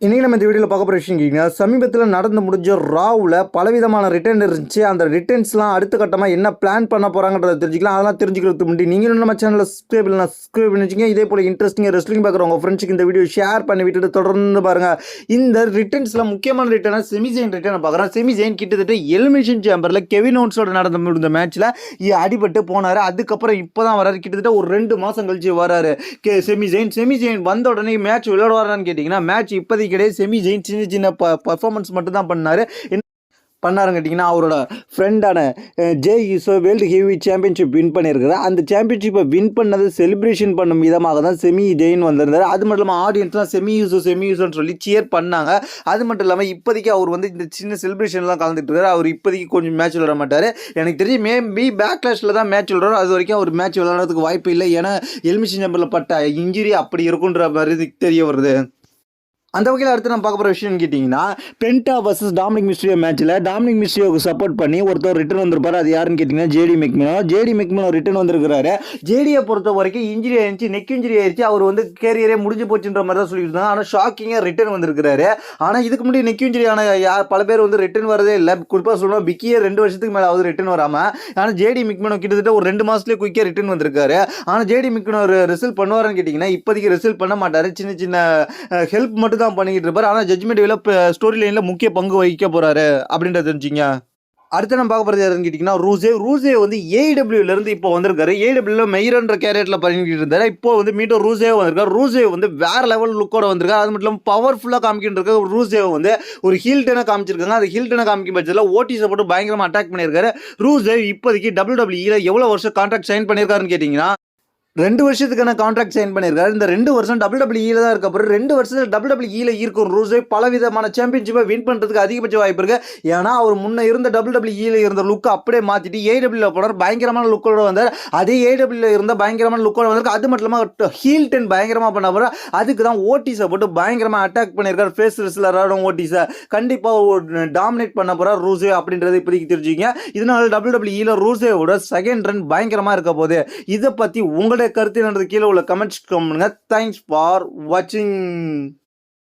இன்றைக்கி நம்ம இந்த வீடியோவில் பார்க்க போகிற விஷயம் கேட்டிங்கன்னா சமீபத்தில் நடந்து முடிஞ்ச ராவில் பலவிதமான ரிட்டர்ன் இருந்துச்சு. அந்த ரிட்டர்ன்ஸ்லாம் அடுத்த கட்டமாக என்ன பிளான் பண்ண போகிறாங்கன்றதை தெரிஞ்சுக்கலாம். அதெல்லாம் தெரிஞ்சுக்கிறதுக்கு முன்னாடி நீங்களும் நம்ம சேனலில் சப்ஸ்கிரைப் பண்ணி வச்சுங்க. இதே போல் இன்ட்ரெஸ்டிங்காக ரெஸ்லிங் பார்க்குறவங்க ஃப்ரெண்ட்ஸுக்கு இந்த வீடியோ ஷேர் பண்ணி விட்டுட்டு தொடர்ந்து பாருங்கள். இந்த ரிட்டர்ன்ஸில் முக்கியமான ரிட்டர்னாக செமிசைன் ரிட்டர்னை பார்க்குறோம். செமிசைன் கிட்டத்தட்ட எலிமினேஷன் சேம்பரில் கெவின் ஓன்ஸோட நடந்து முடிந்த மேட்ச்சில் அடிபட்டு போனார். அதுக்கப்புறம் இப்போ தான் வராரு. கிட்டத்தட்ட ஒரு 2 மாதம் கழிச்சு வராரு செமிசைன் வந்த உடனே மேட்ச் விளையாடுவாரான்னு கேட்டிங்கன்னா மேட்ச் இப்போதைக்கு கிடையாது. செமிசைன் சின்ன பர்ஃபார்மன்ஸ் மட்டும் தான் பண்ணாருன்னு கேட்டிங்கன்னா அவரோட ஃப்ரெண்டான Jey Uso world heavy championship win பண்ணியிருக்காரு. அந்த சாம்பியன்ஷிப்பை வின் பண்ணது செலிப்ரேஷன் பண்ணும் விதமாக தான் செமிசைன் வந்திருந்தார். அது மட்டும் இல்லாமல் ஆடியன்ஸ்லாம் செமி யூசோன்னு சொல்லி சியர் பண்ணாங்க. அது மட்டும் இல்லாமல் இப்போதைக்கு அவர் வந்து இந்த சின்ன செலிப்ரேஷன்லாம் கலந்துட்டு இருக்காரு. அவர் இப்போதைக்கு கொஞ்சம் மேட்ச் விளையாட மாட்டார். எனக்கு தெரிஞ்சு மேபி பேக்லாஷில் தான் மேட்ச் விளையாடுறாரு. அது வரைக்கும் அவர் மேட்ச் விளையாடுறதுக்கு வாய்ப்பு இல்லை. ஏன்னா எலிமினேஷன் சேம்பரில் பட்ட இன்ஜுரி அப்படி இருக்குன்ற மாதிரி தெரிய வருது. அந்த வகையில் அடுத்து நம்ம பார்க்க போகிற விஷயம்னு கேட்டிங்கன்னா பென்டா வர்சஸ் டாமினிக் மிஸ்ட்ரியோ மேட்ச்சில் டாமினிக் மிஸ்ட்ரியோவுக்கு சப்போர்ட் பண்ணி ஒருத்தர் ரிட்டர்ன் வந்திருப்பார். அது யாருன்னு கேட்டிங்கன்னா ஜேடி மெக்மினோ ரிட்டர்ன் வந்திருக்கிறாரு. ஜேடியை பொறுத்த வரைக்கும் இன்ஜுரி ஆயிடுச்சு, நெக் இன்ஜுரி ஆயிடுச்சு. அவர் வந்து கேரியரே முடிஞ்சு போச்சுன்ற மாதிரி தான் சொல்லிட்டு இருந்தாங்க. ஆனால் ஷாக்கிங்காக ரிட்டர்ன் வந்திருக்கிறாரு. ஆனால் இதுக்கு முன்னாடி நெக் இன்ஜுரி ஆன பல பேர் வந்து ரிட்டர்ன் வரதே இல்லை. குறிப்பாக சொல்லணும் பிக்கியே 2 வருஷத்துக்கு மேலே ஆகுது ரிட்டர்ன் வராமல். ஆனால் ஜேடி மெக்மினோ கிட்டத்தட்ட ஒரு 2 மாதத்துலேயே குயிக்காக ரிட்டர்ன் வந்திருக்காரு. ஆனால் ஜேடி மெக்மினோ ரிசல்ட் பண்ணுவாருன்னு கேட்டிங்கன்னா இப்போதைக்கு ரிசல்ட் பண்ண மாட்டார். சின்ன ஹெல்ப் மட்டும் தான் பண்ணிக்கிட்டு இருப்பார். ஆனால் ஜட்ஜ்மெண்ட் வேல ஸ்டோரி லைனில் முக்கிய பங்கு வகிக்க போகிறாரு அப்படின்றத தெரிஞ்சுங்க. அடுத்து நம்ம பார்க்க போகிறது யாருன்னு கேட்டிங்கன்னா ரூசே வந்து ஏடபிள்யூலேருந்து இப்போ வந்திருக்காரு. ஏடபிள்யூவில் மெய்ரன்ற கேரியரில் பண்ணிக்கிட்டு இருந்தார். இப்போ வந்து மீண்டும் ரூசே வந்திருக்காரு. ரூசே வந்து வேறு லெவல் லுக்கோட வந்திருக்காரு. அது மட்டும் இல்லாமல் பவர்ஃபுல்லாக காமிக்கிட்டு இருக்க ரூசே வந்து ஒரு ஹீல்டனை காமிச்சிருக்காங்க. அந்த ஹீல்டனை காமிக்கும் பட்சத்தில் ஓட்டிஸை போட்டு பயங்கரமாக அட்டாக் பண்ணியிருக்காரு. ரூசே இப்போதைக்கு WWE எவ்வளோ வருஷம் கான்ட்ராக்ட் சைன் பண்ணியிருக்காருன்னு கேட்டிங்கன்னா 2 வருஷத்துக்கான கான்ட்ராக்ட் சைன் பண்ணியிருக்காரு. இந்த 2 வருஷம் WWE தான் இருக்க அப்புறம் 2 வருஷத்தில் WWE இருக்கும் ரூசே பலவிதமான சாம்பியன்ஷிப்பை வின் பண்ணுறதுக்கு அதிகபட்ச வாய்ப்பு இருக்குது. ஏன்னா அவர் முன்னே இருந்த WWE இருந்த லுக்கை அப்படியே மாற்றிட்டு ஏடபிள்யூவில் போனார். பயங்கரமான லுக்கோட வந்தார். அதே ஏடபிள்யூவில் இருந்த பயங்கரமான லுக்கோட வந்திருக்கு. அது மட்டும் இல்லாமல் ஹீல் டென் பயங்கரமாக பண்ண போகிறார். அதுக்கு தான் ஓட்டிஸை போட்டு பயங்கரமாக அட்டாக் பண்ணியிருக்காரு. ஃபேஸ் ரெஸ்லரான ஓட்டிஸை கண்டிப்பாக டாமினேட் பண்ண போகிறார் ரூசே அப்படின்றது இப்போதைக்கு தெரிஞ்சுங்க. இதனால WWE ரூசேவோட செகண்ட் ரன் பயங்கரமாக இருக்க போகுது. இதை பற்றி உங்களுடைய கருத்து கீழே உள்ள கமெண்ட்ஸ் பண்ணுங்க. தேங்க்ஸ் ஃபார் வாட்சிங்.